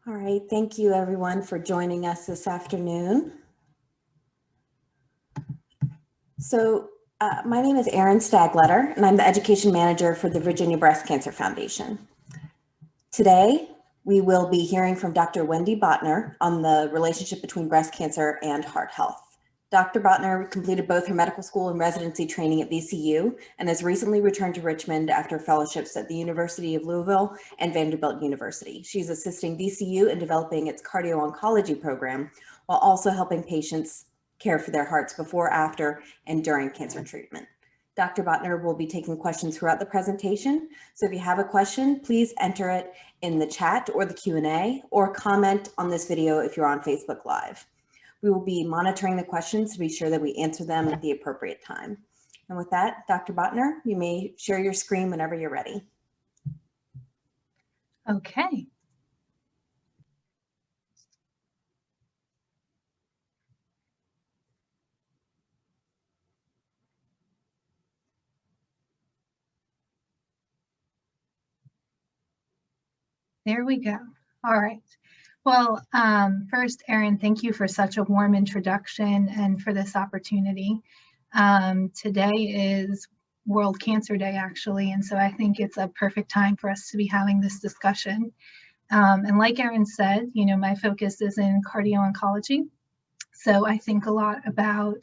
All right, thank you everyone for joining us this afternoon. So my name is Erin Stagletter, and I'm the Education Manager for the Virginia Breast Cancer Foundation. Today, we will be hearing from Dr. Wendy Bottinor on the relationship between breast cancer and heart health. Dr. Bottinor completed both her medical school and residency training at VCU and has recently returned to Richmond after fellowships at the University of Louisville and Vanderbilt University. She's assisting VCU in developing its cardio-oncology program while also helping patients care for their hearts before, after, and during cancer treatment. Dr. Bottinor will be taking questions throughout the presentation. So if you have a question, please enter it in the chat or the Q&A or comment on this video if you're on Facebook Live. We will be monitoring the questions to be sure that we answer them at the appropriate time. And with that, Dr. Bottinor, you may share your screen whenever you're ready. Okay. There we go. All right. Well, first, Erin, thank you for such a warm introduction and for this opportunity. Today is World Cancer Day, actually, and so I think it's a perfect time for us to be having this discussion. And like Erin said, you know, my focus is in cardio-oncology. So I think a lot about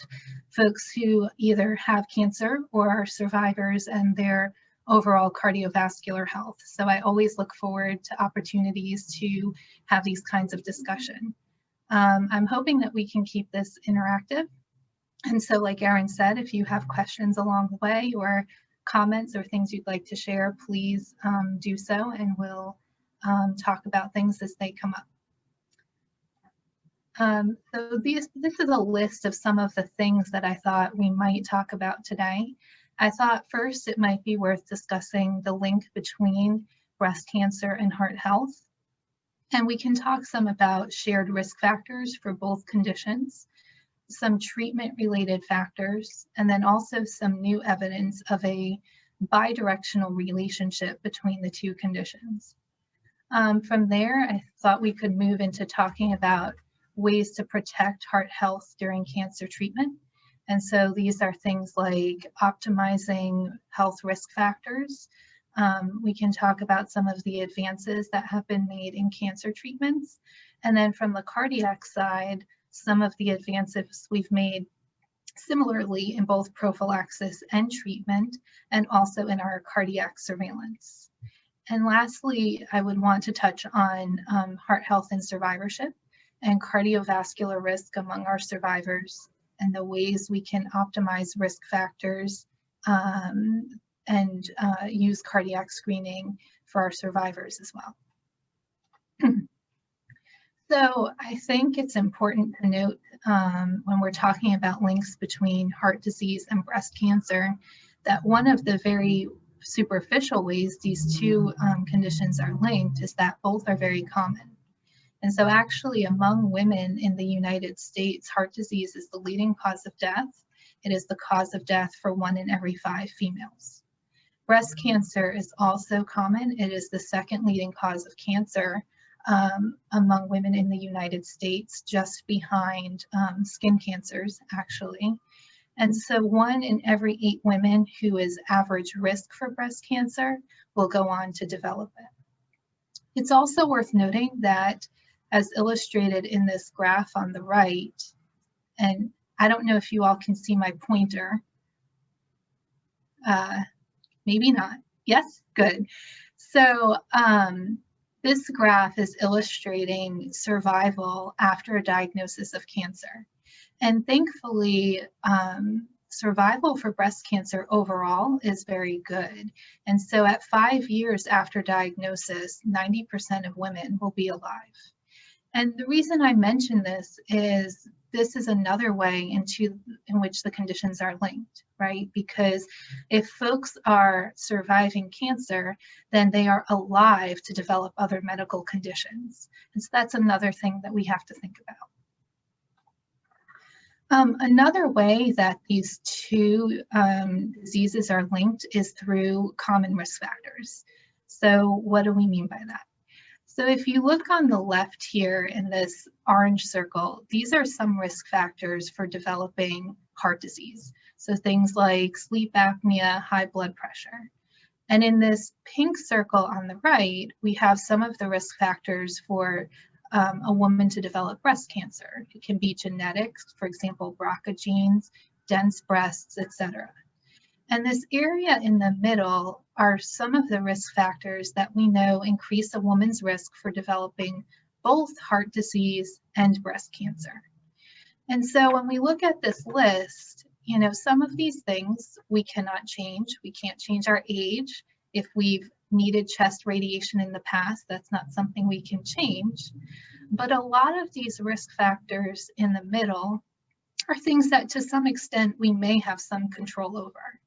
folks who either have cancer or are survivors and their overall cardiovascular health. So I always look forward to opportunities to have these kinds of discussion. I'm hoping that we can keep this interactive. And so like Erin said, if you have questions along the way or comments or things you'd like to share, please do so, and we'll talk about things as they come up. So this is a list of some of the things that I thought we might talk about today. I thought first it might be worth discussing the link between breast cancer and heart health. And we can talk some about shared risk factors for both conditions, some treatment-related factors, and then also some new evidence of a bidirectional relationship between the two conditions. From there, I thought we could move into talking about ways to protect heart health during cancer treatment. And so these are things like optimizing health risk factors. We can talk about some of the advances that have been made in cancer treatments. And then from the cardiac side, some of the advances we've made similarly in both prophylaxis and treatment, and also in our cardiac surveillance. And lastly, I would want to touch on heart health and survivorship and cardiovascular risk among our survivors, and the ways we can optimize risk factors and use cardiac screening for our survivors as well. So I think it's important to note when we're talking about links between heart disease and breast cancer, that one of the very superficial ways these two conditions are linked is that both are very common. And so actually among women in the United States, heart disease is the leading cause of death. It is the cause of death for 1 in every 5 females. Breast cancer is also common. It is the second leading cause of cancer among women in the United States, just behind skin cancers, actually. And so 1 in every 8 women who is average risk for breast cancer will go on to develop it. It's also worth noting that, as illustrated in this graph on the right, and I don't know if you all can see my pointer. Maybe not. Yes, good. So this graph is illustrating survival after a diagnosis of cancer. And thankfully, survival for breast cancer overall is very good. And so at 5 years after diagnosis, 90% of women will be alive. And the reason I mention this is another way in which the conditions are linked, right? Because if folks are surviving cancer, then they are alive to develop other medical conditions. And so that's another thing that we have to think about. Another way that these two diseases are linked is through common risk factors. So what do we mean by that? So if you look on the left here in this orange circle, these are some risk factors for developing heart disease. So things like sleep apnea, high blood pressure. And in this pink circle on the right, we have some of the risk factors for a woman to develop breast cancer. It can be genetics, for example, BRCA genes, dense breasts, etc. And this area in the middle are some of the risk factors that we know increase a woman's risk for developing both heart disease and breast cancer. And so when we look at this list, some of these things we cannot change. We can't change our age. If we've needed chest radiation in the past, that's not something we can change. But a lot of these risk factors in the middle are things that to some extent we may have some control over.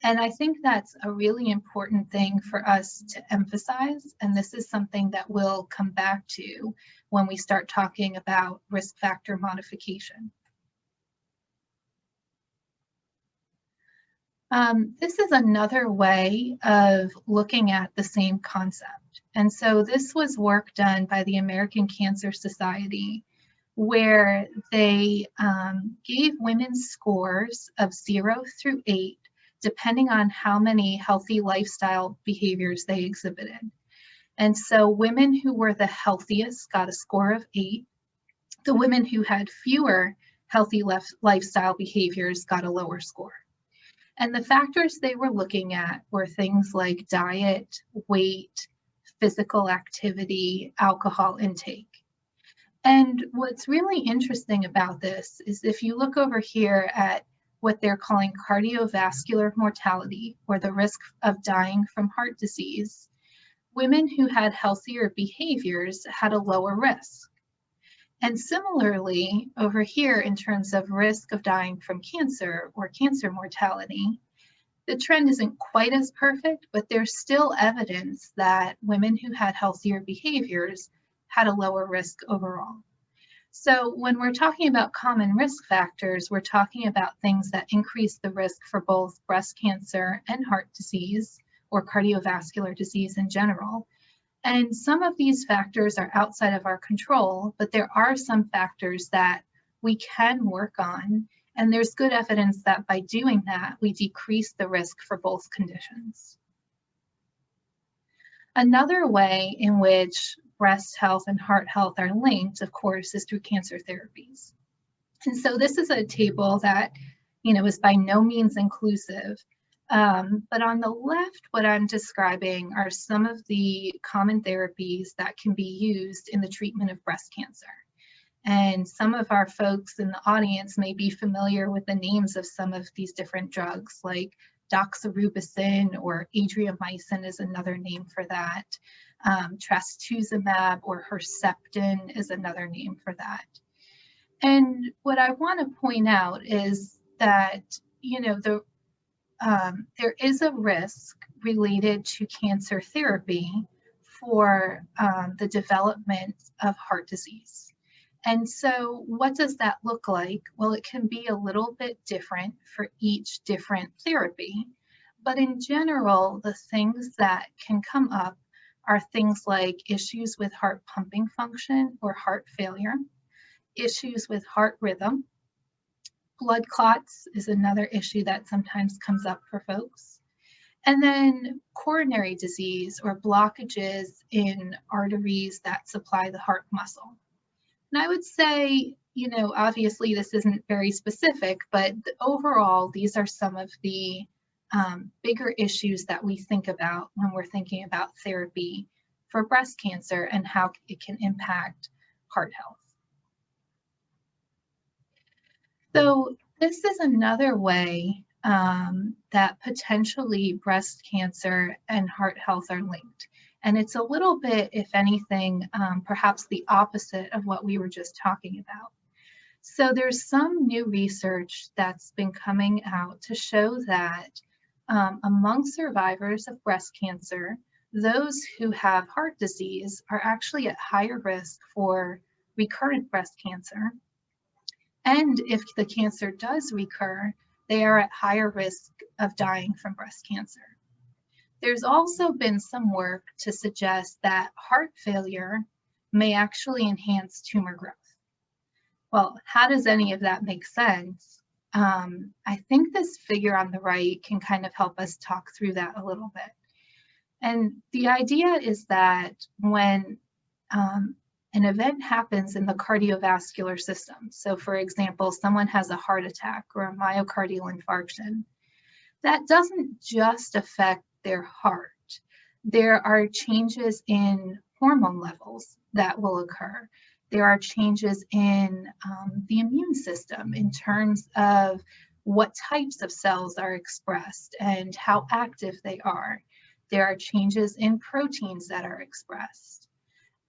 And I think that's a really important thing for us to emphasize. And this is something that we'll come back to when we start talking about risk factor modification. This is another way of looking at the same concept. And so this was work done by the American Cancer Society, where they gave women scores of 0 through 8, depending on how many healthy lifestyle behaviors they exhibited. And so women who were the healthiest got a score of 8. The women who had fewer healthy lifestyle behaviors got a lower score. And the factors they were looking at were things like diet, weight, physical activity, alcohol intake. And what's really interesting about this is if you look over here at what they're calling cardiovascular mortality, or the risk of dying from heart disease, women who had healthier behaviors had a lower risk. And similarly, over here in terms of risk of dying from cancer or cancer mortality, the trend isn't quite as perfect, but there's still evidence that women who had healthier behaviors had a lower risk overall. So when we're talking about common risk factors, we're talking about things that increase the risk for both breast cancer and heart disease, or cardiovascular disease in general. And some of these factors are outside of our control, but there are some factors that we can work on. And there's good evidence that by doing that, we decrease the risk for both conditions. Another way in which breast health and heart health are linked, of course, is through cancer therapies. And so this is a table that, is by no means inclusive. But on the left, what I'm describing are some of the common therapies that can be used in the treatment of breast cancer. And some of our folks in the audience may be familiar with the names of some of these different drugs, like doxorubicin or adriamycin is another name for that. Trastuzumab or Herceptin is another name for that. And what I want to point out is that, there is a risk related to cancer therapy for the development of heart disease. And so what does that look like? Well, it can be a little bit different for each different therapy, but in general, the things that can come up are things like issues with heart pumping function or heart failure, issues with heart rhythm. Blood clots is another issue that sometimes comes up for folks. And then coronary disease or blockages in arteries that supply the heart muscle. And I would say, obviously this isn't very specific, but overall, these are some of the bigger issues that we think about when we're thinking about therapy for breast cancer and how it can impact heart health. So this is another way that potentially breast cancer and heart health are linked. And it's a little bit, if anything, perhaps the opposite of what we were just talking about. So there's some new research that's been coming out to show that among survivors of breast cancer, those who have heart disease are actually at higher risk for recurrent breast cancer. And if the cancer does recur, they are at higher risk of dying from breast cancer. There's also been some work to suggest that heart failure may actually enhance tumor growth. Well, how does any of that make sense? I think this figure on the right can kind of help us talk through that a little bit. And the idea is that when an event happens in the cardiovascular system, so for example, someone has a heart attack or a myocardial infarction, that doesn't just affect their heart. There are changes in hormone levels that will occur. There are changes in the immune system in terms of what types of cells are expressed and how active they are. There are changes in proteins that are expressed.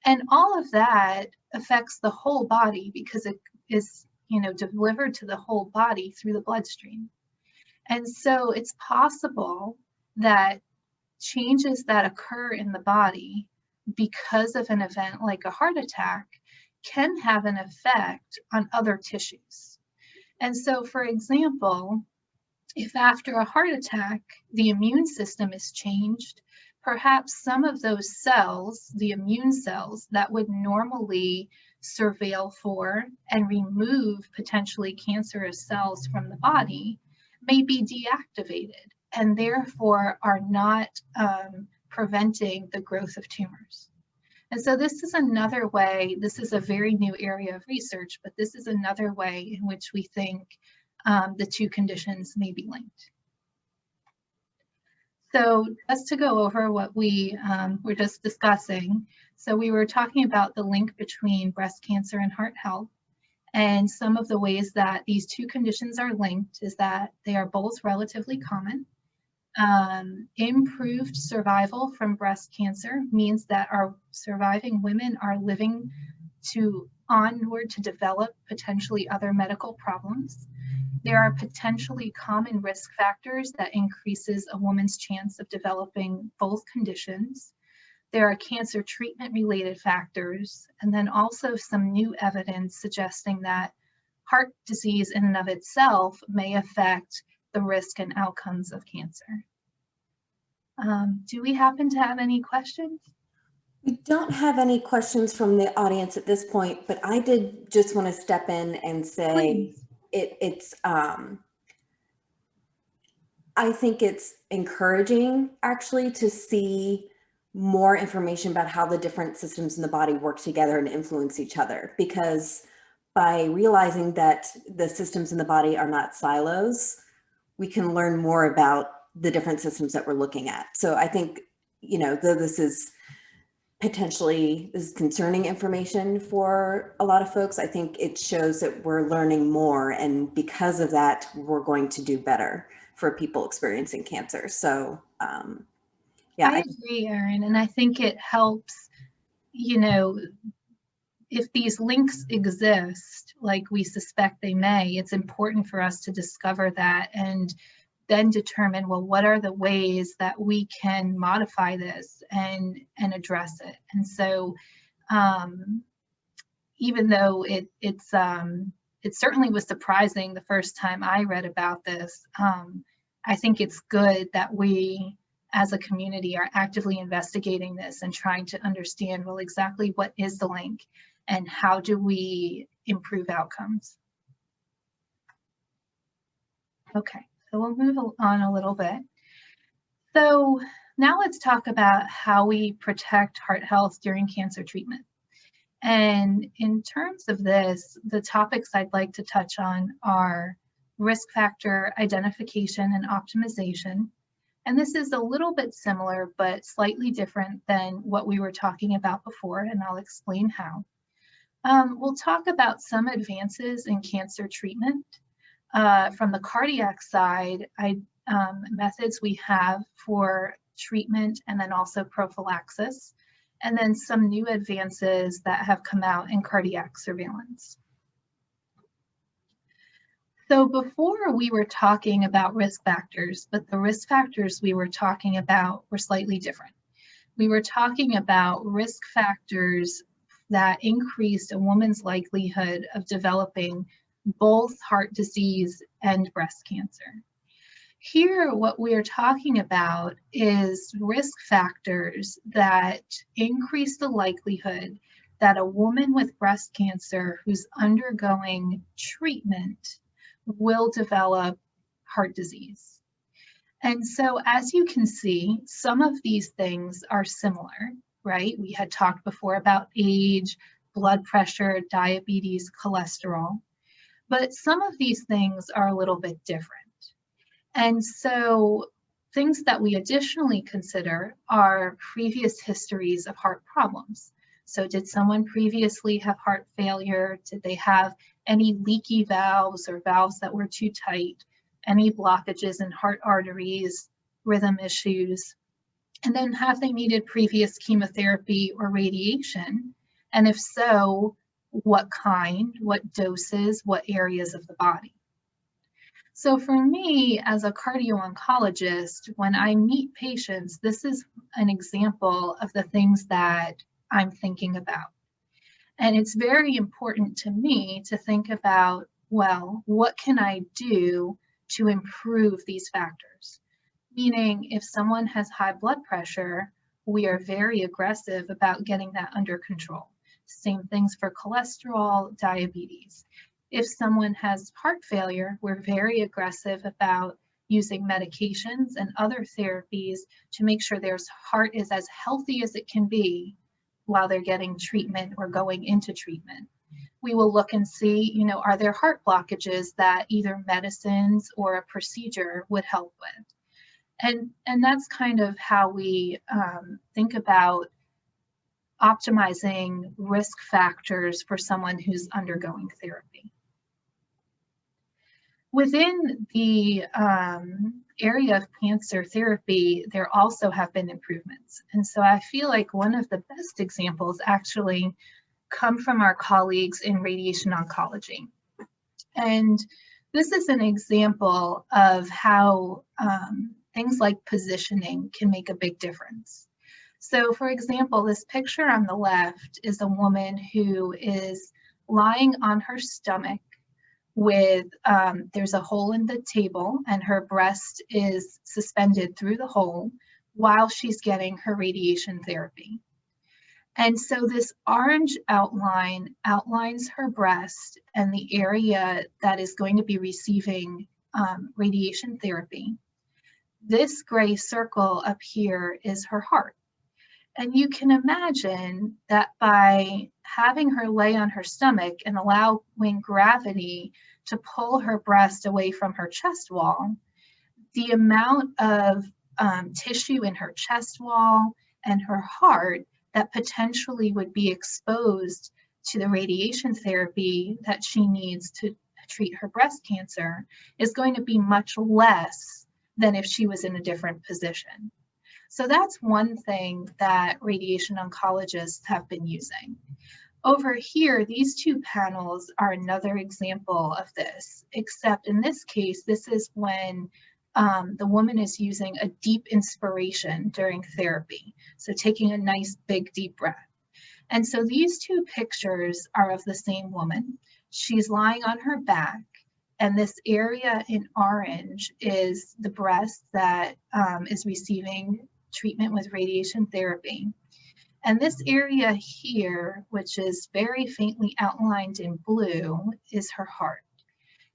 And all of that affects the whole body because it is, delivered to the whole body through the bloodstream. And so it's possible that changes that occur in the body because of an event like a heart attack can have an effect on other tissues. And so, for example, if after a heart attack, the immune system is changed, perhaps some of those cells, the immune cells that would normally surveil for and remove potentially cancerous cells from the body may be deactivated and therefore are not preventing the growth of tumors. And so this is another way, this is a very new area of research, but this is another way in which we think the two conditions may be linked. So just to go over what we were just discussing, so we were talking about the link between breast cancer and heart health, and some of the ways that these two conditions are linked is that they are both relatively common. Improved survival from breast cancer means that our surviving women are living onward to develop potentially other medical problems. There are potentially common risk factors that increases a woman's chance of developing both conditions. There are cancer treatment related factors, and then also some new evidence suggesting that heart disease in and of itself may affect the risk and outcomes of cancer. Do we happen to have any questions? We don't have any questions from the audience at this point, but I did just want to step in and say I think it's encouraging actually to see more information about how the different systems in the body work together and influence each other, because by realizing that the systems in the body are not silos, we can learn more about the different systems that we're looking at. So I think, though this is concerning information for a lot of folks, I think it shows that we're learning more, and because of that, we're going to do better for people experiencing cancer. So yeah. I agree, Erin, and I think it helps, if these links exist, like we suspect they may, it's important for us to discover that and then determine, well, what are the ways that we can modify this and address it. And so even though it certainly was surprising the first time I read about this, I think it's good that we as a community are actively investigating this and trying to understand, well, exactly what is the link and how do we improve outcomes. Okay, so we'll move on a little bit. So now let's talk about how we protect heart health during cancer treatment. And in terms of this, the topics I'd like to touch on are risk factor identification and optimization. And this is a little bit similar, but slightly different than what we were talking about before, and I'll explain how. We'll talk about some advances in cancer treatment. From the cardiac side, methods we have for treatment and then also prophylaxis, and then some new advances that have come out in cardiac surveillance. So before we were talking about risk factors, but the risk factors we were talking about were slightly different. We were talking about risk factors that increased a woman's likelihood of developing both heart disease and breast cancer. Here, what we're talking about is risk factors that increase the likelihood that a woman with breast cancer who's undergoing treatment will develop heart disease. And so, as you can see, some of these things are similar, right? We had talked before about age, blood pressure, diabetes, cholesterol, but some of these things are a little bit different. And so things that we additionally consider are previous histories of heart problems. So did someone previously have heart failure? Did they have any leaky valves or valves that were too tight? Any blockages in heart arteries, rhythm issues? And then have they needed previous chemotherapy or radiation? And if so, what kind, what doses, what areas of the body? So for me, as a cardio-oncologist, when I meet patients, this is an example of the things that I'm thinking about. And it's very important to me to think about, well, what can I do to improve these factors? Meaning, if someone has high blood pressure, we are very aggressive about getting that under control. Same things for cholesterol, diabetes. If someone has heart failure, we're very aggressive about using medications and other therapies to make sure their heart is as healthy as it can be while they're getting treatment or going into treatment. We will look and see, are there heart blockages that either medicines or a procedure would help with? And that's kind of how we think about optimizing risk factors for someone who's undergoing therapy. Within the area of cancer therapy, there also have been improvements. And so I feel like one of the best examples actually come from our colleagues in radiation oncology. And this is an example of how things like positioning can make a big difference. So for example, this picture on the left is a woman who is lying on her stomach with, there's a hole in the table and her breast is suspended through the hole while she's getting her radiation therapy. And so this orange outline outlines her breast and the area that is going to be receiving radiation therapy. This gray circle up here is her heart. And you can imagine that by having her lay on her stomach and allowing gravity to pull her breast away from her chest wall, the amount of tissue in her chest wall and her heart that potentially would be exposed to the radiation therapy that she needs to treat her breast cancer is going to be much less than if she was in a different position. So that's one thing that radiation oncologists have been using. Over here, these two panels are another example of this, except in this case, this is when the woman is using a deep inspiration during therapy. So taking a nice big deep breath. And so these two pictures are of the same woman. She's lying on her back, and this area in orange is the breast that is receiving treatment with radiation therapy. And this area here, which is very faintly outlined in blue, is her heart.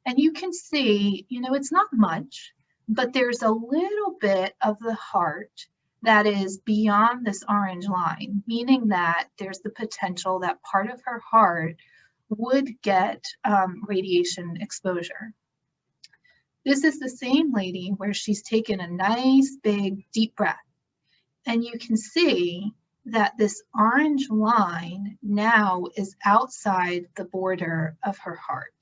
And you can see, it's not much, but there's a little bit of the heart that is beyond this orange line, meaning that there's the potential that part of her heart would get radiation exposure. This is the same lady where she's taken a nice big deep breath. And you can see that this orange line now is outside the border of her heart.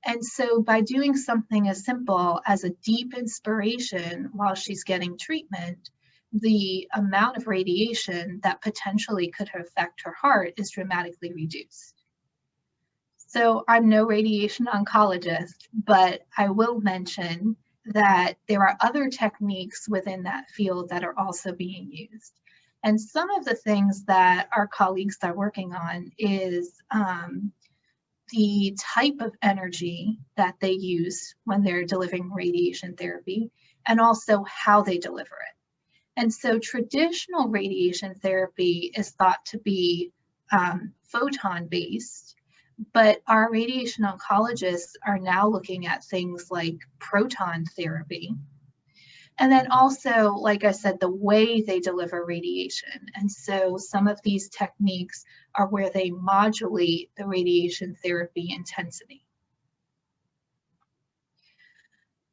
And so by doing something as simple as a deep inspiration while she's getting treatment, the amount of radiation that potentially could affect her heart is dramatically reduced. So I'm no radiation oncologist, but I will mention that there are other techniques within that field that are also being used. And some of the things that our colleagues are working on is the type of energy that they use when they're delivering radiation therapy and also how they deliver it. And so traditional radiation therapy is thought to be photon-based, but our radiation oncologists are now looking at things like proton therapy. And then also, like I said, the way they deliver radiation. And so some of these techniques are where they modulate the radiation therapy intensity.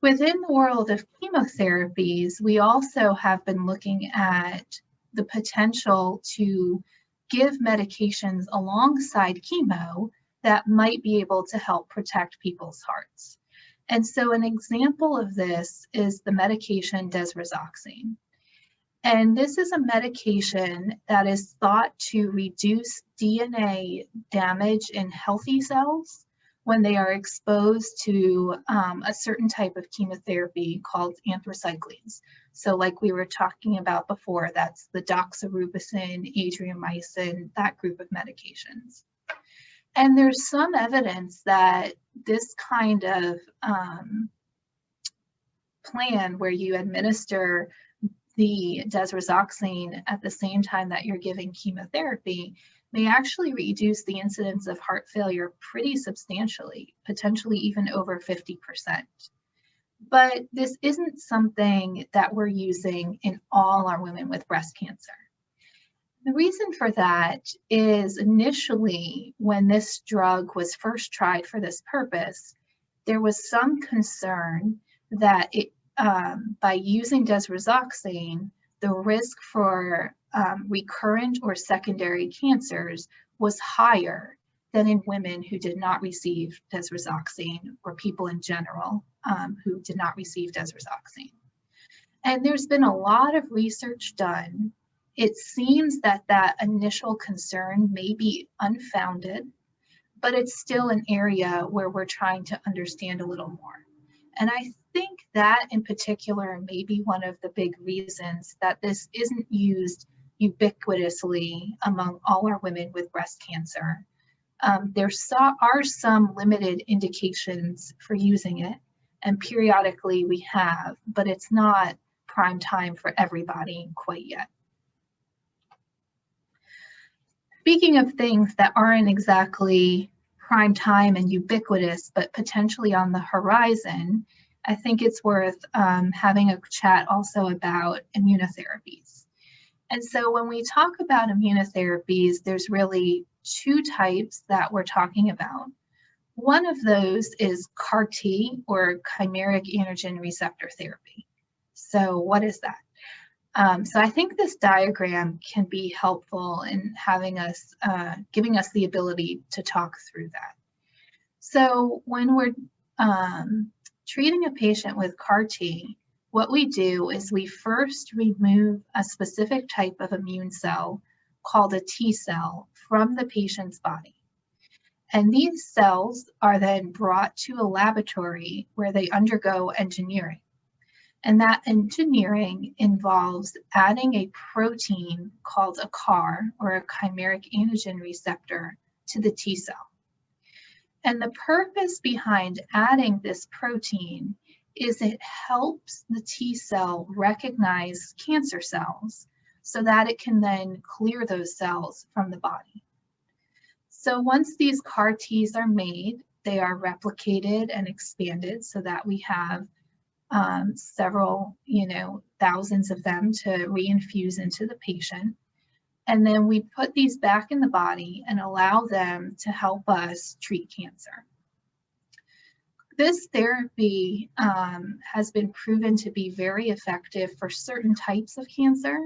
Within the world of chemotherapies, we also have been looking at the potential to give medications alongside chemo that might be able to help protect people's hearts. And so an example of this is the medication desresoxine. And this is a medication that is thought to reduce DNA damage in healthy cells when they are exposed to a certain type of chemotherapy called anthracyclines. So like we were talking about before, that's the doxorubicin, adriamycin, that group of medications. And there's some evidence that this kind of plan where you administer the desresoxine at the same time that you're giving chemotherapy may actually reduce the incidence of heart failure pretty substantially, potentially even over 50%. But this isn't something that we're using in all our women with breast cancer. The reason for that is initially when this drug was first tried for this purpose, there was some concern that by using desresoxine, the risk for recurrent or secondary cancers was higher than in women who did not receive desresoxine, or people in general who did not receive desresoxine. And there's been a lot of research done. It seems that that initial concern may be unfounded, but it's still an area where we're trying to understand a little more. And I think that in particular may be one of the big reasons that this isn't used ubiquitously among all our women with breast cancer. There are some limited indications for using it, and periodically we have, but it's not prime time for everybody quite yet. Speaking of things that aren't exactly prime time and ubiquitous, but potentially on the horizon, I think it's worth having a chat also about immunotherapies. And so when we talk about immunotherapies, there's really two types that we're talking about. One of those is CAR-T, or chimeric antigen receptor therapy. So what is that? So I think this diagram can be helpful in having us, giving us the ability to talk through that. So when we're treating a patient with CAR-T, what we do is we first remove a specific type of immune cell called a T cell from the patient's body. And these cells are then brought to a laboratory where they undergo engineering. And that engineering involves adding a protein called a CAR, or a chimeric antigen receptor, to the T cell. And the purpose behind adding this protein is it helps the T cell recognize cancer cells so that it can then clear those cells from the body. So once these CAR-Ts are made, they are replicated and expanded so that we have several, thousands of them to reinfuse into the patient. And then we put these back in the body and allow them to help us treat cancer. This therapy has been proven to be very effective for certain types of cancer.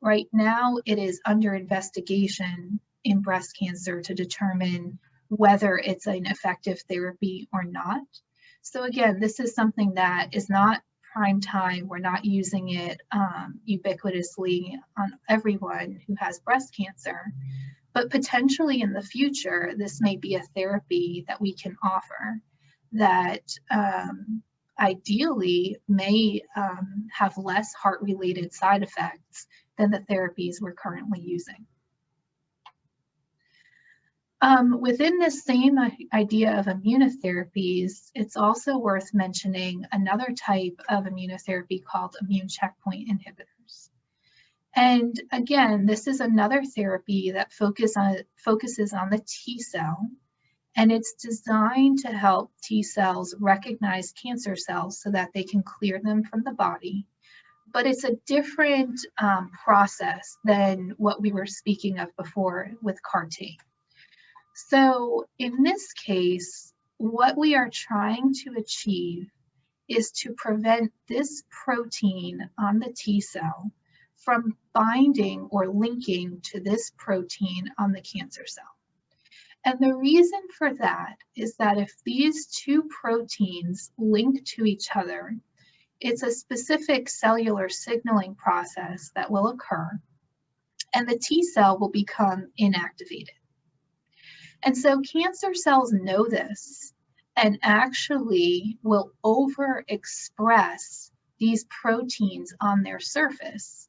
Right now, it is under investigation in breast cancer to determine whether it's an effective therapy or not. So again, this is something that is not prime time. We're not using it ubiquitously on everyone who has breast cancer, but potentially in the future, this may be a therapy that we can offer that ideally may have less heart-related side effects than the therapies we're currently using. Within this same idea of immunotherapies, it's also worth mentioning another type of immunotherapy called immune checkpoint inhibitors. And again, this is another therapy that focuses on the T cell, and it's designed to help T cells recognize cancer cells so that they can clear them from the body. But it's a different process than what we were speaking of before with CAR-T. So in this case, what we are trying to achieve is to prevent this protein on the T cell from binding or linking to this protein on the cancer cell. And the reason for that is that if these two proteins link to each other, it's a specific cellular signaling process that will occur, and the T cell will become inactivated. And so cancer cells know this and actually will overexpress these proteins on their surface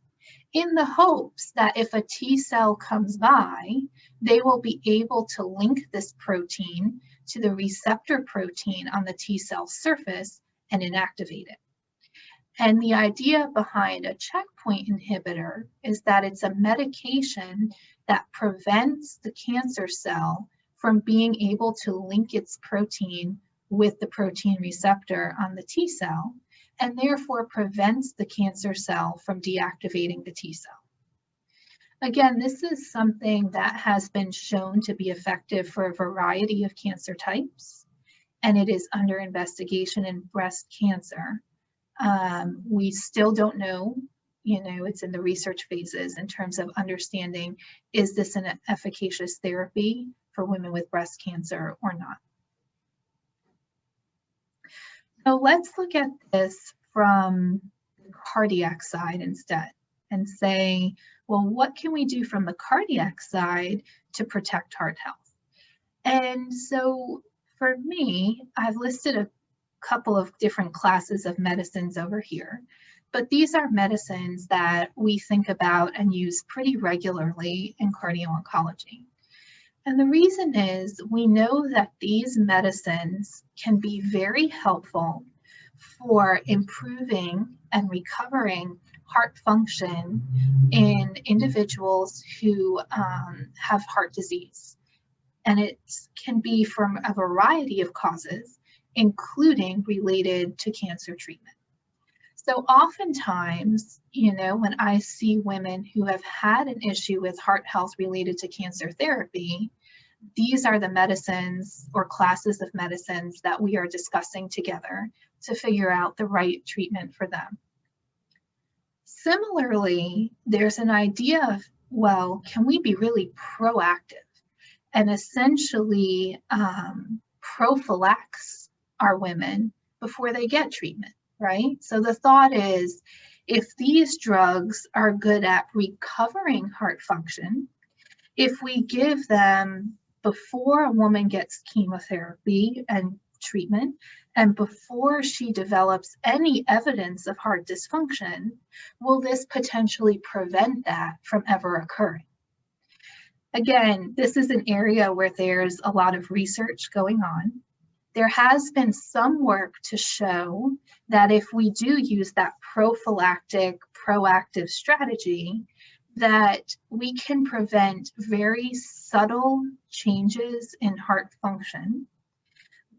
in the hopes that if a T cell comes by, they will be able to link this protein to the receptor protein on the T cell surface and inactivate it. And the idea behind a checkpoint inhibitor is that it's a medication that prevents the cancer cell from being able to link its protein with the protein receptor on the T cell, and therefore prevents the cancer cell from deactivating the T cell. Again, this is something that has been shown to be effective for a variety of cancer types, and it is under investigation in breast cancer. We still don't know, it's in the research phases in terms of understanding, is this an efficacious therapy for women with breast cancer or not? So let's look at this from the cardiac side instead and say, well, what can we do from the cardiac side to protect heart health? And so for me, I've listed a couple of different classes of medicines over here, but these are medicines that we think about and use pretty regularly in cardio-oncology. And the reason is we know that these medicines can be very helpful for improving and recovering heart function in individuals who have heart disease. And it can be from a variety of causes, including related to cancer treatment. So oftentimes, when I see women who have had an issue with heart health related to cancer therapy, these are the medicines or classes of medicines that we are discussing together to figure out the right treatment for them. Similarly, there's an idea of, well, can we be really proactive and essentially prophylax our women before they get treatment, right? So the thought is, if these drugs are good at recovering heart function, if we give them before a woman gets chemotherapy and treatment, and before she develops any evidence of heart dysfunction, will this potentially prevent that from ever occurring? Again, this is an area where there's a lot of research going on. There has been some work to show that if we do use that prophylactic, proactive strategy, that we can prevent very subtle changes in heart function.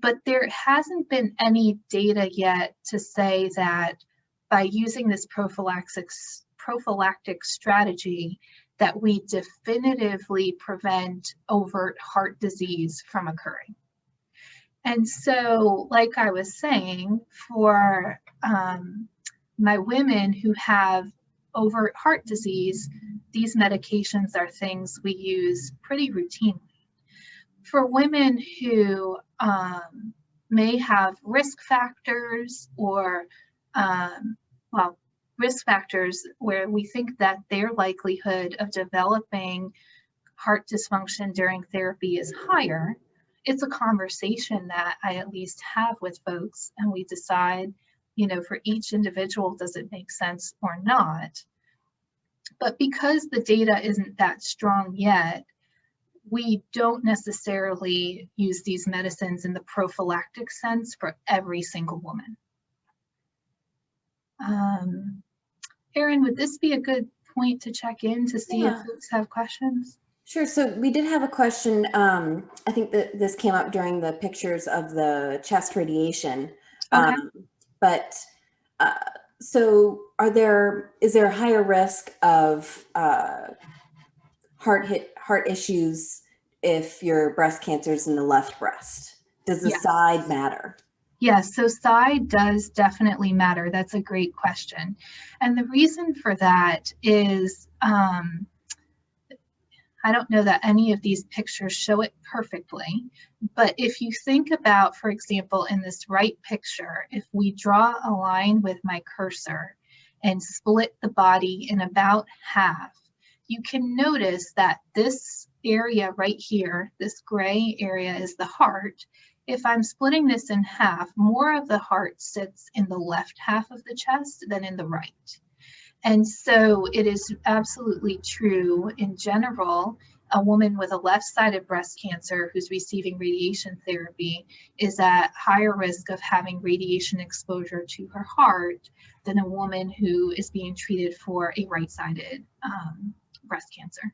But there hasn't been any data yet to say that by using this prophylactic strategy that we definitively prevent overt heart disease from occurring. And so, like I was saying, for my women who have overt heart disease, these medications are things we use pretty routinely. For women who may have risk factors or, risk factors where we think that their likelihood of developing heart dysfunction during therapy is higher, it's a conversation that I at least have with folks, and we decide, for each individual, does it make sense or not? But because the data isn't that strong yet, we don't necessarily use these medicines in the prophylactic sense for every single woman. Erin, would this be a good point to check in to see if folks have questions? Sure. So we did have a question. I think that this came up during the pictures of the chest radiation. Okay. So is there a higher risk of heart issues if your breast cancer is in the left breast? Does the side matter? Yes, so side does definitely matter. That's a great question. And the reason for that is, I don't know that any of these pictures show it perfectly, but if you think about, for example, in this right picture, if we draw a line with my cursor and split the body in about half, you can notice that this area right here, this gray area, is the heart. If I'm splitting this in half, more of the heart sits in the left half of the chest than in the right. And so it is absolutely true in general, a woman with a left-sided breast cancer who's receiving radiation therapy is at higher risk of having radiation exposure to her heart than a woman who is being treated for a right-sided breast cancer.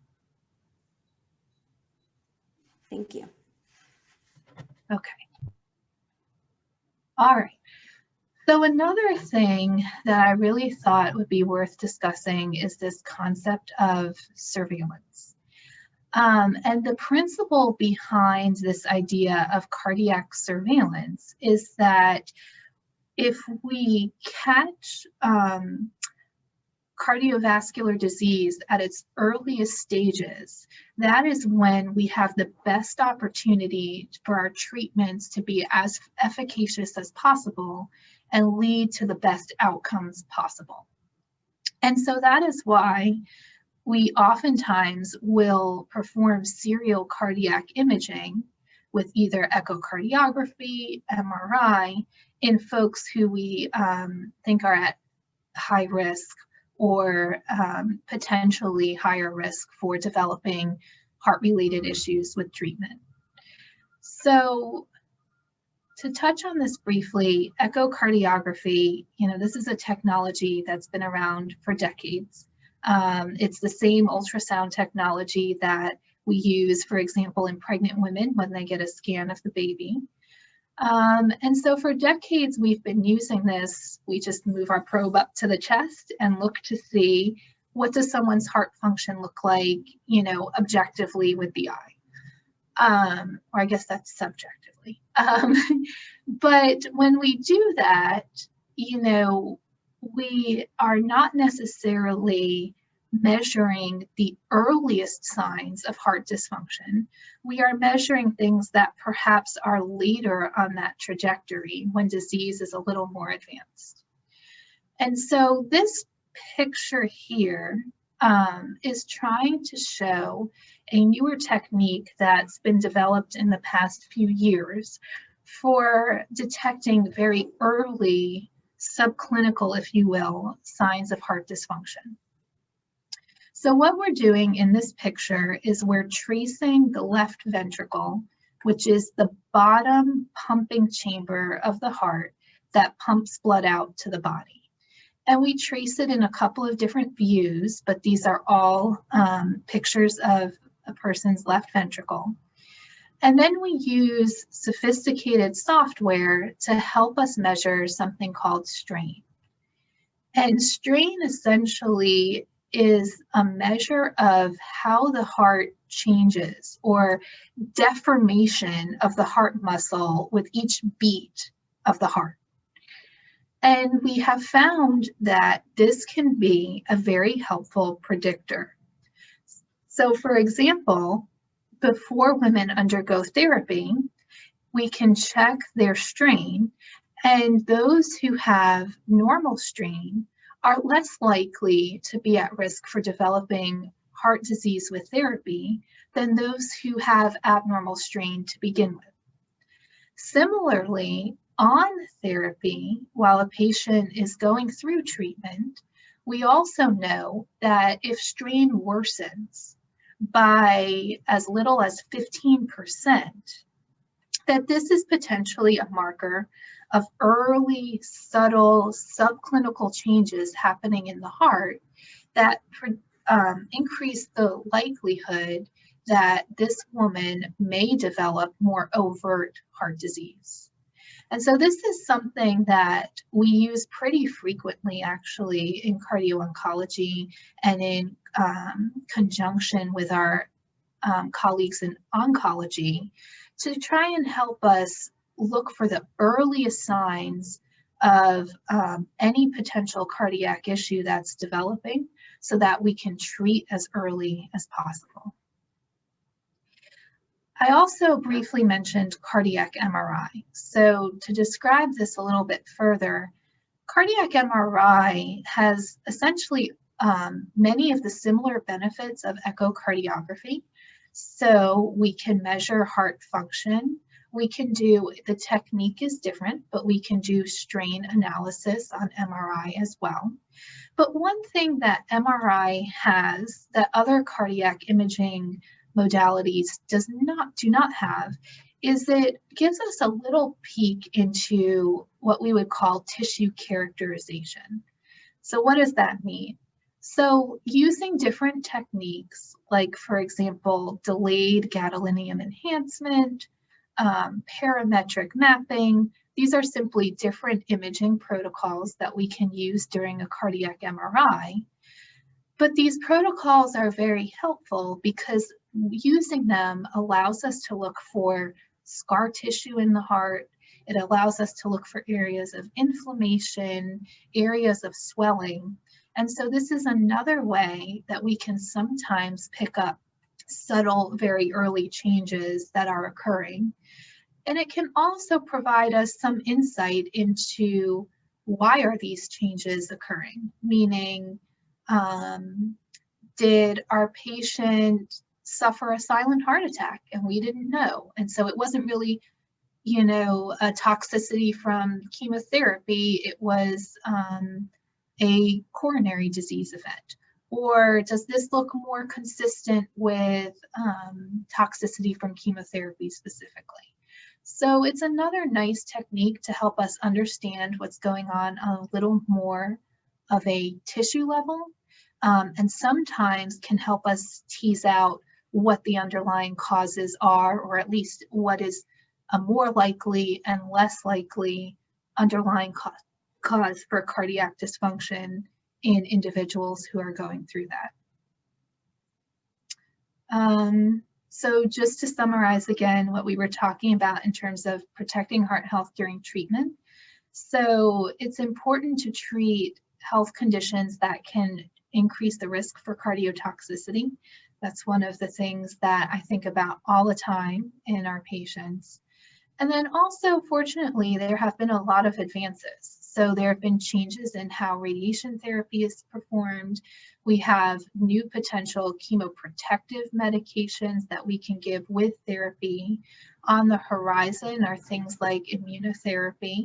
Thank you. Okay. All right. So another thing that I really thought would be worth discussing is this concept of surveillance. And the principle behind this idea of cardiac surveillance is that if we catch cardiovascular disease at its earliest stages, that is when we have the best opportunity for our treatments to be as efficacious as possible and lead to the best outcomes possible. And so that is why we oftentimes will perform serial cardiac imaging with either echocardiography, MRI, in folks who we think are at high risk or potentially higher risk for developing heart-related issues with treatment. So to touch on this briefly, echocardiography, this is a technology that's been around for decades. It's the same ultrasound technology that we use, for example, in pregnant women when they get a scan of the baby. And so for decades, we've been using this. We just move our probe up to the chest and look to see what does someone's heart function look like, objectively with the eye. Or I guess that's subjectively. But when we do that, we are not necessarily measuring the earliest signs of heart dysfunction. We are measuring things that perhaps are later on that trajectory when disease is a little more advanced. And so this picture here is trying to show a newer technique that's been developed in the past few years for detecting very early subclinical, if you will, signs of heart dysfunction. So what we're doing in this picture is we're tracing the left ventricle, which is the bottom pumping chamber of the heart that pumps blood out to the body. And we trace it in a couple of different views, but these are all pictures of a person's left ventricle. And then we use sophisticated software to help us measure something called strain. And strain essentially is a measure of how the heart changes or deformation of the heart muscle with each beat of the heart. And we have found that this can be a very helpful predictor. So for example, before women undergo therapy, we can check their strain, and those who have normal strain are less likely to be at risk for developing heart disease with therapy than those who have abnormal strain to begin with. Similarly, on therapy, while a patient is going through treatment, we also know that if strain worsens, by as little as 15%, that this is potentially a marker of early, subtle, subclinical changes happening in the heart that increase the likelihood that this woman may develop more overt heart disease. And so this is something that we use pretty frequently, actually, in cardio-oncology and in conjunction with our colleagues in oncology to try and help us look for the earliest signs of any potential cardiac issue that's developing so that we can treat as early as possible. I also briefly mentioned cardiac MRI. So to describe this a little bit further, cardiac MRI has essentially many of the similar benefits of echocardiography. So we can measure heart function. We can do, the technique is different, but we can do strain analysis on MRI as well. But one thing that MRI has that other cardiac imaging modalities do not have is it gives us a little peek into what we would call tissue characterization. So what does that mean? So using different techniques, like for example, delayed gadolinium enhancement, parametric mapping, these are simply different imaging protocols that we can use during a cardiac MRI. But these protocols are very helpful because using them allows us to look for scar tissue in the heart. It allows us to look for areas of inflammation, areas of swelling. And so this is another way that we can sometimes pick up subtle, very early changes that are occurring. And it can also provide us some insight into why are these changes occurring, meaning did our patient suffer a silent heart attack and we didn't know? And so it wasn't really, you know, a toxicity from chemotherapy, it was a coronary disease event. Or does this look more consistent with toxicity from chemotherapy specifically? So it's another nice technique to help us understand what's going on a little more of a tissue level, and sometimes can help us tease out what the underlying causes are, or at least what is a more likely and less likely underlying cause for cardiac dysfunction in individuals who are going through that. So just to summarize again what we were talking about in terms of protecting heart health during treatment. So it's important to treat health conditions that can increase the risk for cardiotoxicity. That's one of the things that I think about all the time in our patients. And then also, fortunately, there have been a lot of advances. So there have been changes in how radiation therapy is performed. We have new potential chemoprotective medications that we can give with therapy. On the horizon are things like immunotherapy.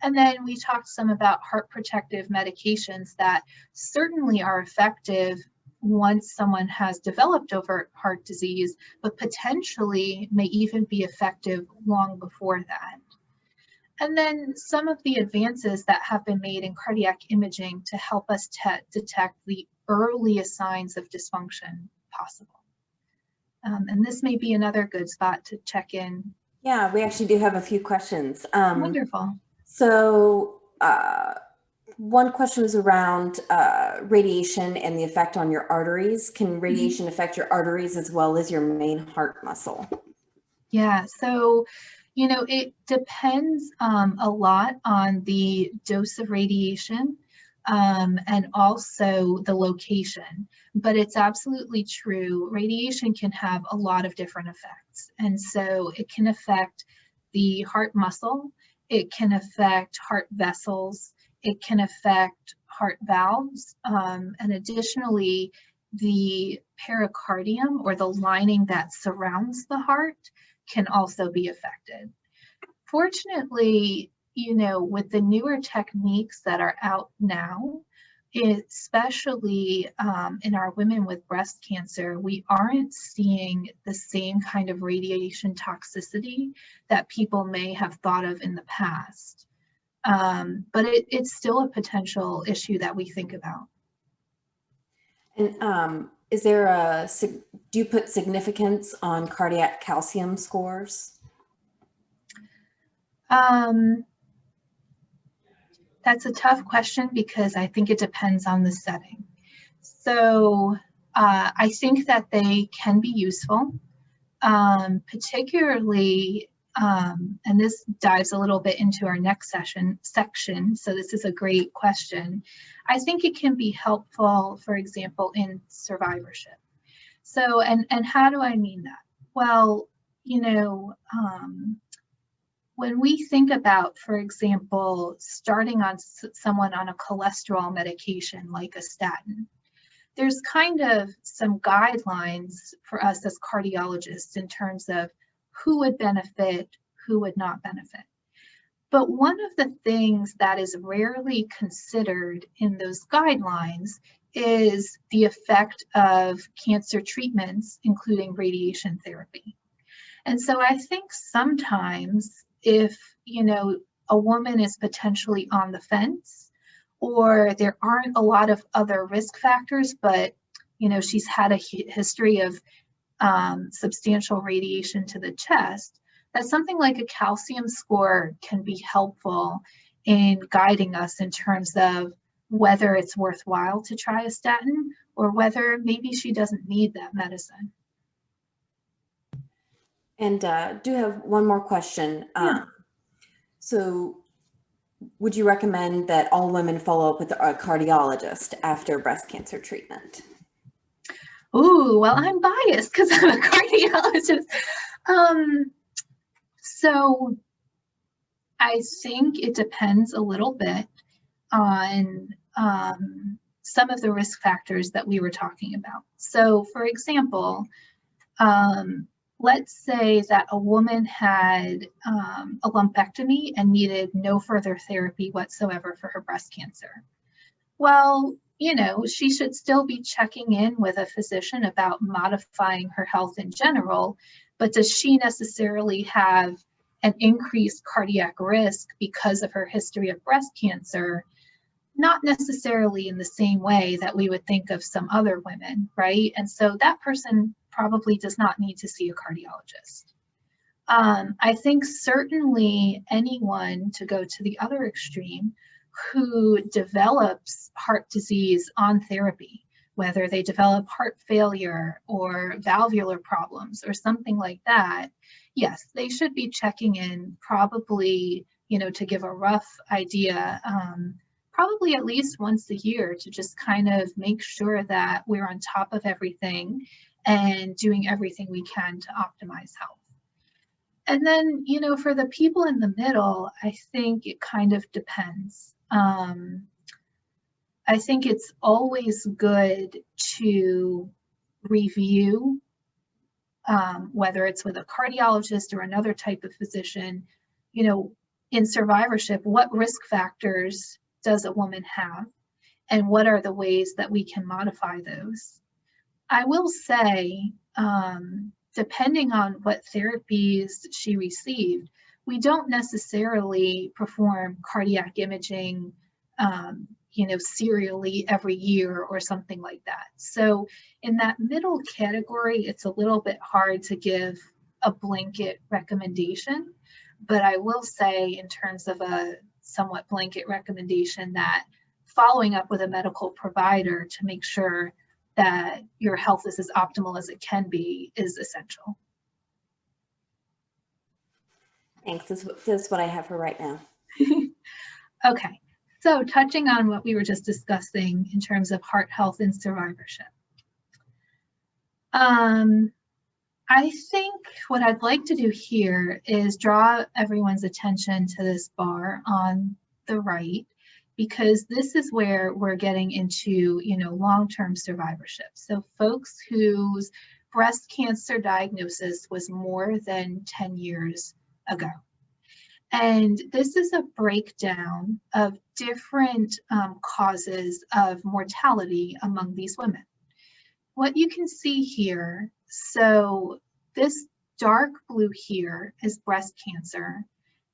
And then we talked some about heart protective medications that certainly are effective once someone has developed overt heart disease, but potentially may even be effective long before that. And then some of the advances that have been made in cardiac imaging to help us detect the earliest signs of dysfunction possible. And this may be another good spot to check in. Yeah, we actually do have a few questions. Wonderful. So one question was around radiation and the effect on your arteries. Can radiation affect your arteries as well as your main heart muscle? Yeah, so, you know, it depends a lot on the dose of radiation and also the location. But it's absolutely true. Radiation can have a lot of different effects. And so it can affect the heart muscle, it can affect heart vessels, it can affect heart valves, and additionally, the pericardium, or the lining that surrounds the heart, can also be affected. Fortunately, you know, with the newer techniques that are out now, especially in our women with breast cancer, we aren't seeing the same kind of radiation toxicity that people may have thought of in the past. But it's still a potential issue that we think about. And is there do you put significance on cardiac calcium scores? That's a tough question because I think it depends on the setting. So I think that they can be useful, particularly, and this dives a little bit into our next section, so this is a great question. I think it can be helpful, for example, in survivorship. So, and how do I mean that? Well, you know, when we think about, for example, starting on someone on a cholesterol medication like a statin, there's kind of some guidelines for us as cardiologists in terms of who would benefit, who would not benefit. But one of the things that is rarely considered in those guidelines is the effect of cancer treatments, including radiation therapy. And so I think sometimes if, you know, a woman is potentially on the fence, or there aren't a lot of other risk factors, but, you know, she's had a history of substantial radiation to the chest, that something like a calcium score can be helpful in guiding us in terms of whether it's worthwhile to try a statin or whether maybe she doesn't need that medicine. And do have one more question. Yeah. So would you recommend that all women follow up with a cardiologist after breast cancer treatment? Ooh, well, I'm biased because I'm a cardiologist. So I think it depends a little bit on some of the risk factors that we were talking about. So for example, let's say that a woman had a lumpectomy and needed no further therapy whatsoever for her breast cancer. Well, you know, she should still be checking in with a physician about modifying her health in general, but does she necessarily have an increased cardiac risk because of her history of breast cancer? Not necessarily in the same way that we would think of some other women, right? And so that person probably does not need to see a cardiologist. I think certainly anyone, to go to the other extreme, who develops heart disease on therapy, whether they develop heart failure or valvular problems or something like that, yes, they should be checking in probably, you know, to give a rough idea, probably at least once a year to just kind of make sure that we're on top of everything and doing everything we can to optimize health. And then, you know, for the people in the middle, I think it kind of depends. I think it's always good to review, whether it's with a cardiologist or another type of physician, you know, in survivorship, what risk factors does a woman have, and what are the ways that we can modify those? I will say, depending on what therapies she received, we don't necessarily perform cardiac imaging, you know, serially every year or something like that. So in that middle category, it's a little bit hard to give a blanket recommendation, but I will say in terms of a somewhat blanket recommendation that following up with a medical provider to make sure that your health is as optimal as it can be is essential. Thanks. That's what I have for right now. Okay, so touching on what we were just discussing in terms of heart health and survivorship. I think what I'd like to do here is draw everyone's attention to this bar on the right, because this is where we're getting into, you know, long-term survivorship. So folks whose breast cancer diagnosis was more than 10 years ago. And this is a breakdown of different causes of mortality among these women. What you can see here, so this dark blue here is breast cancer.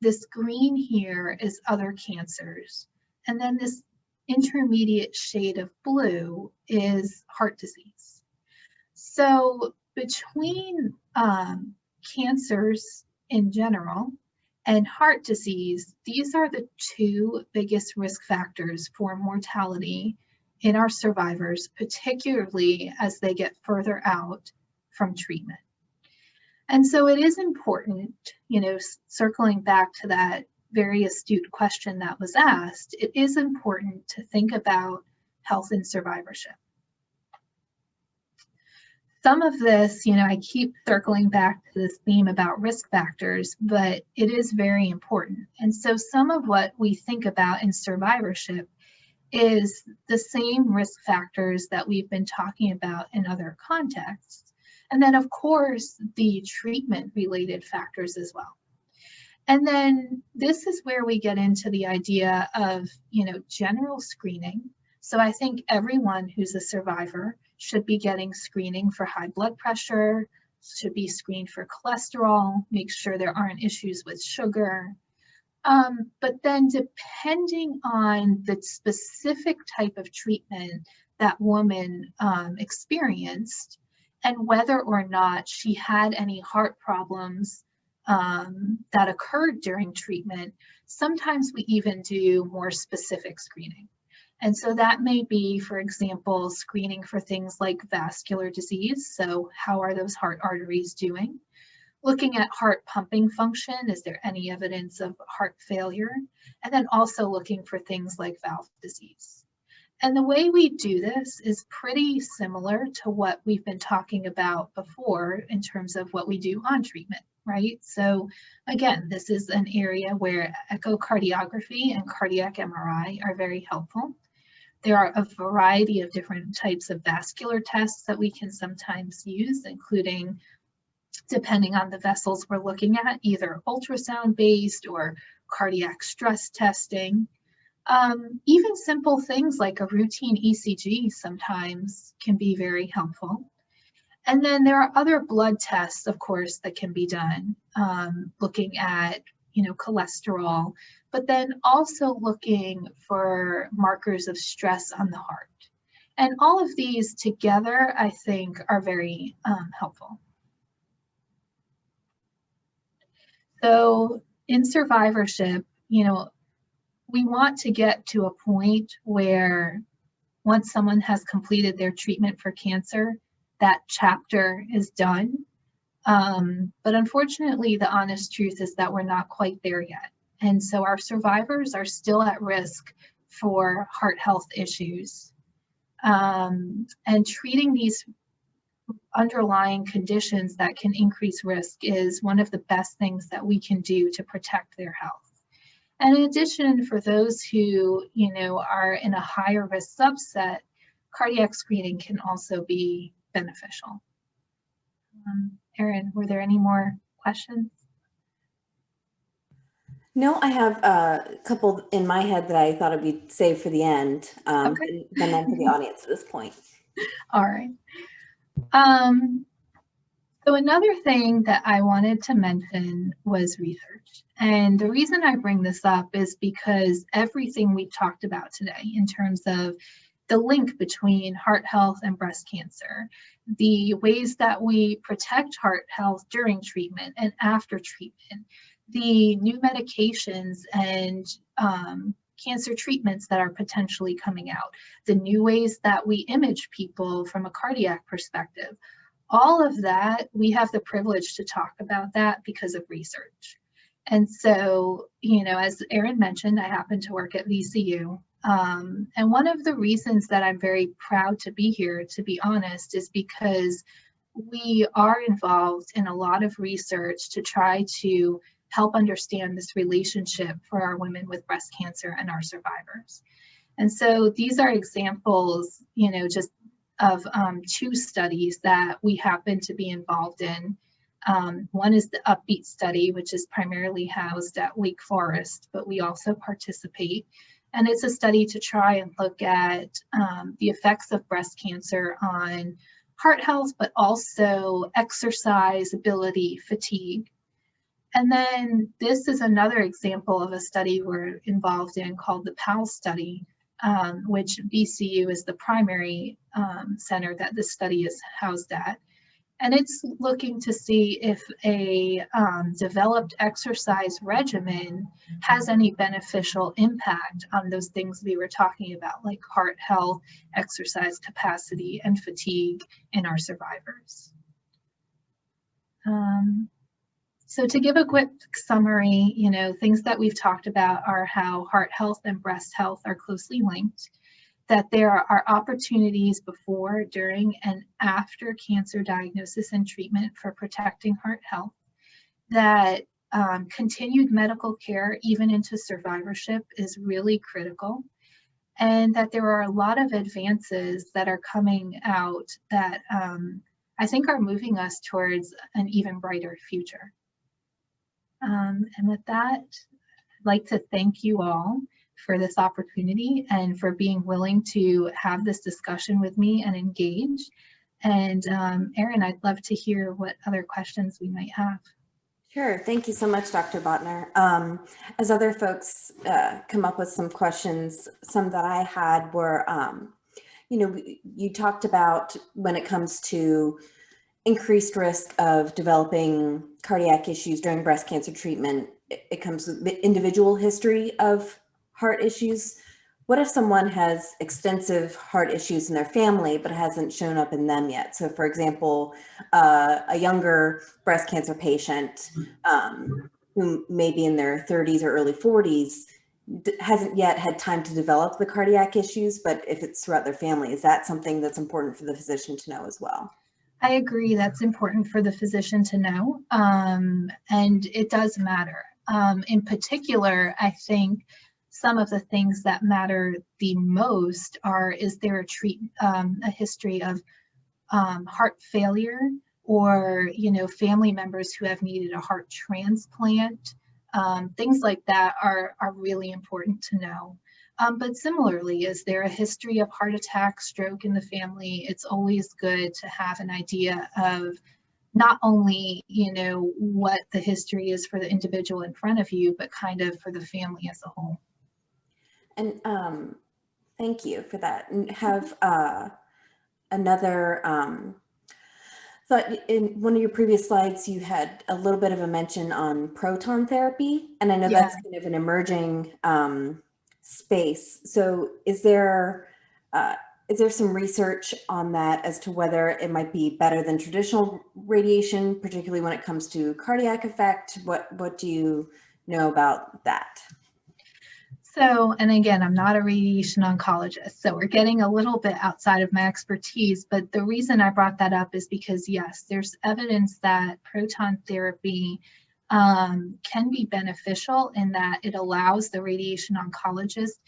This green here is other cancers. And then this intermediate shade of blue is heart disease. So between cancers in general and heart disease, these are the two biggest risk factors for mortality in our survivors, particularly as they get further out from treatment. And so it is important, circling back to that very astute question that was asked, it is important to think about health and survivorship. Some of this, I keep circling back to this theme about risk factors, but it is very important. And so some of what we think about in survivorship is the same risk factors that we've been talking about in other contexts. And then, of course, the treatment-related factors as well. And then this is where we get into the idea of, general screening. So I think everyone who's a survivor should be getting screening for high blood pressure, should be screened for cholesterol, make sure there aren't issues with sugar. But then depending on the specific type of treatment that woman experienced and whether or not she had any heart problems that occurred during treatment, sometimes we even do more specific screening. And so that may be, for example, screening for things like vascular disease. So how are those heart arteries doing? Looking at heart pumping function, is there any evidence of heart failure? And then also looking for things like valve disease. And the way we do this is pretty similar to what we've been talking about before in terms of what we do on treatment, right? So again, this is an area where echocardiography and cardiac MRI are very helpful. There are a variety of different types of vascular tests that we can sometimes use, including, depending on the vessels we're looking at, either ultrasound-based or cardiac stress testing. Even simple things like a routine ECG sometimes can be very helpful. And then there are other blood tests, of course, that can be done, looking at, cholesterol, but then also looking for markers of stress on the heart. And all of these together, I think, are very helpful. So in survivorship, we want to get to a point where once someone has completed their treatment for cancer, that chapter is done. But unfortunately, the honest truth is that we're not quite there yet. And so our survivors are still at risk for heart health issues. And treating these underlying conditions that can increase risk is one of the best things that we can do to protect their health. And in addition, for those who, are in a higher risk subset, cardiac screening can also be beneficial. Erin, were there any more questions? No, I have a couple in my head that I thought would be saved for the end, Okay. and then for the audience at this point. All right. So another thing that I wanted to mention was research. And the reason I bring this up is because everything we talked about today in terms of the link between heart health and breast cancer, the ways that we protect heart health during treatment and after treatment, the new medications and cancer treatments that are potentially coming out, the new ways that we image people from a cardiac perspective, all of that, we have the privilege to talk about that because of research. And so, as Erin mentioned, I happen to work at VCU. And one of the reasons that I'm very proud to be here, to be honest, is because we are involved in a lot of research to try to help understand this relationship for our women with breast cancer and our survivors. And so these are examples, just of two studies that we happen to be involved in. One is the UPBEAT study, which is primarily housed at Wake Forest, but we also participate. And it's a study to try and look at the effects of breast cancer on heart health, but also exercise, ability, fatigue. And then this is another example of a study we're involved in called the PAL study, which VCU is the primary center that this study is housed at. And it's looking to see if a developed exercise regimen has any beneficial impact on those things we were talking about, like heart health, exercise capacity, and fatigue in our survivors. So to give a quick summary, things that we've talked about are how heart health and breast health are closely linked, that there are opportunities before, during, and after cancer diagnosis and treatment for protecting heart health, that continued medical care, even into survivorship, is really critical, and that there are a lot of advances that are coming out that I think are moving us towards an even brighter future. And with that, I'd like to thank you all for this opportunity and for being willing to have this discussion with me and engage. And Erin, I'd love to hear what other questions we might have. Sure. Thank you so much, Dr. Bottinor. As other folks come up with some questions, some that I had were, you talked about when it comes to increased risk of developing cardiac issues during breast cancer treatment, it comes with the individual history of heart issues. What if someone has extensive heart issues in their family, but hasn't shown up in them yet? So for example, a younger breast cancer patient who may be in their 30s or early 40s hasn't yet had time to develop the cardiac issues, but if it's throughout their family, is that something that's important for the physician to know as well? I agree, that's important for the physician to know, and it does matter. In particular, I think some of the things that matter the most are, is there a history of heart failure, or family members who have needed a heart transplant? Things like that are really important to know. But similarly, is there a history of heart attack, stroke in the family? It's always good to have an idea of not only, what the history is for the individual in front of you, but kind of for the family as a whole. And thank you for that. And have another thought. In one of your previous slides, you had a little bit of a mention on proton therapy, and I know that's kind of an emerging space. So is there some research on that as to whether it might be better than traditional radiation, particularly when it comes to cardiac effect? What do you know about that? So, and again, I'm not a radiation oncologist, so we're getting a little bit outside of my expertise, but the reason I brought that up is because yes, there's evidence that proton therapy can be beneficial in that it allows the radiation oncologist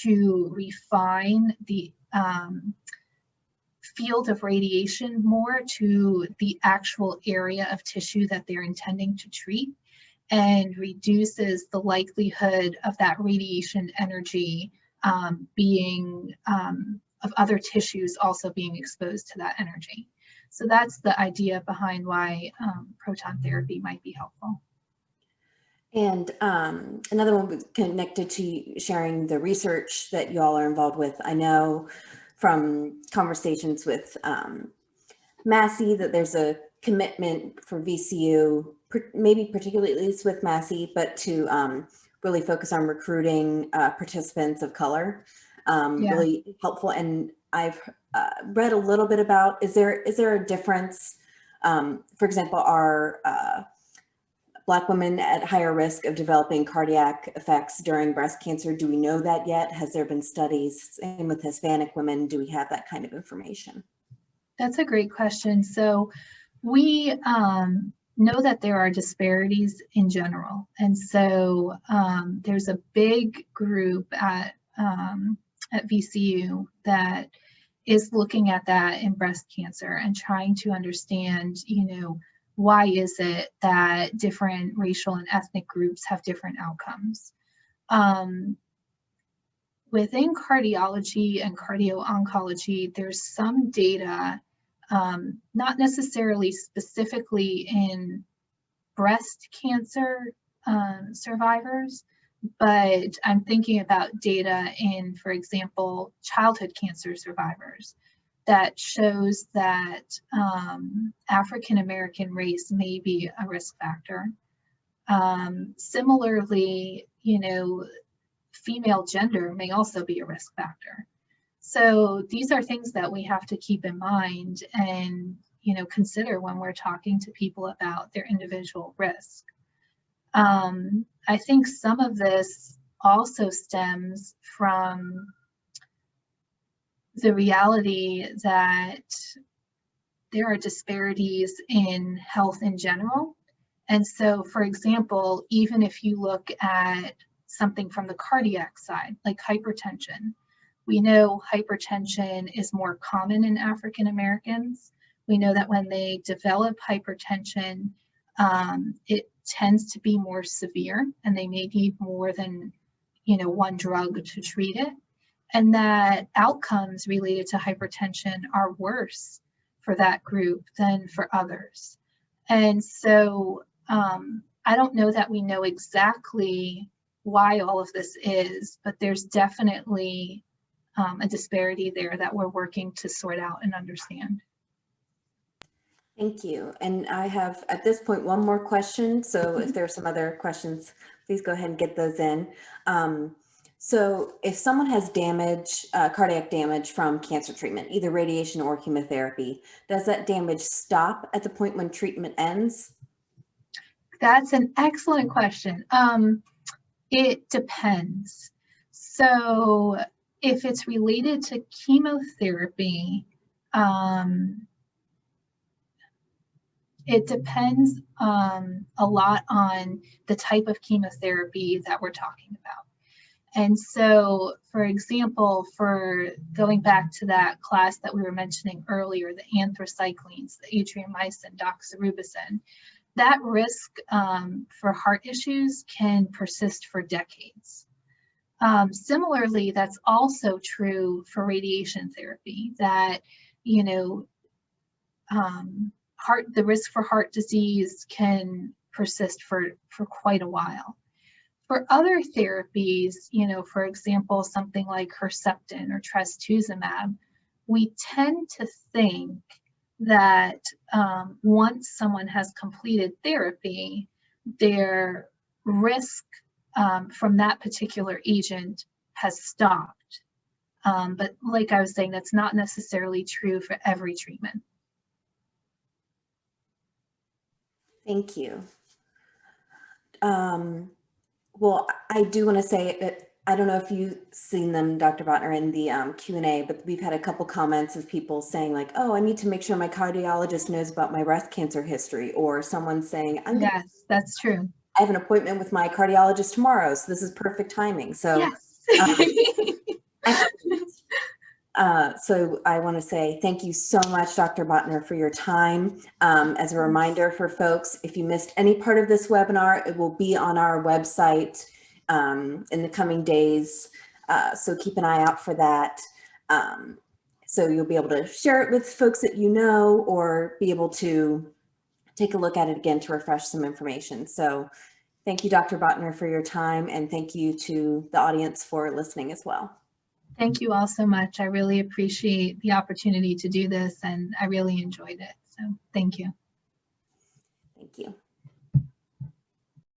to refine the field of radiation more to the actual area of tissue that they're intending to treat, and reduces the likelihood of that radiation energy being of other tissues also being exposed to that energy. So that's the idea behind why proton therapy might be helpful. And another one connected to sharing the research that you all are involved with. I know from conversations with Massey that there's a commitment for VCU, maybe particularly at least with Massey, but to really focus on recruiting participants of color. Really helpful. And I've read a little bit about, is there a difference? For example, are Black women at higher risk of developing cardiac effects during breast cancer? Do we know that yet? Has there been studies? Same with Hispanic women. Do we have that kind of information? That's a great question. So we know that there are disparities in general. And so there's a big group at VCU that is looking at that in breast cancer and trying to understand, why is it that different racial and ethnic groups have different outcomes. Within cardiology and cardio-oncology, there's some data, not necessarily specifically in breast cancer survivors, but I'm thinking about data in, for example, childhood cancer survivors that shows that African American race may be a risk factor. Similarly, female gender may also be a risk factor. So these are things that we have to keep in mind and consider when we're talking to people about their individual risk. I think some of this also stems from the reality that there are disparities in health in general. And so, for example, even if you look at something from the cardiac side, like hypertension, we know hypertension is more common in African Americans. We know that when they develop hypertension, it tends to be more severe, and they may need more than one drug to treat it, and that outcomes related to hypertension are worse for that group than for others. And so I don't know that we know exactly why all of this is, but there's definitely a disparity there that we're working to sort out and understand. Thank you. And I have at this point one more question. So if there are some other questions, please go ahead and get those in. So if someone has damage, cardiac damage from cancer treatment, either radiation or chemotherapy, does that damage stop at the point when treatment ends? That's an excellent question. It depends. So if it's related to chemotherapy, it depends a lot on the type of chemotherapy that we're talking about. And so, for example, for going back to that class that we were mentioning earlier, the anthracyclines, the adriamycin, doxorubicin, that risk for heart issues can persist for decades. Similarly, that's also true for radiation therapy, that, the risk for heart disease can persist for quite a while. For other therapies, for example, something like Herceptin or trastuzumab, we tend to think that once someone has completed therapy, their risk from that particular agent has stopped. But like I was saying, that's not necessarily true for every treatment. Thank you. Well, I do want to say that I don't know if you've seen them, Dr. Bottinor, in the Q&A, but we've had a couple comments of people saying like, oh, I need to make sure my cardiologist knows about my breast cancer history, or someone saying, yes, that's true. I have an appointment with my cardiologist tomorrow, so this is perfect timing. So, yes. So I want to say thank you so much, Dr. Bottinor, for your time. As a reminder for folks, if you missed any part of this webinar, it will be on our website in the coming days. So keep an eye out for that. So you'll be able to share it with folks that you know, or be able to take a look at it again to refresh some information. So thank you, Dr. Bottinor, for your time, and thank you to the audience for listening as well. Thank you all so much. I really appreciate the opportunity to do this, and I really enjoyed it. So thank you. Thank you.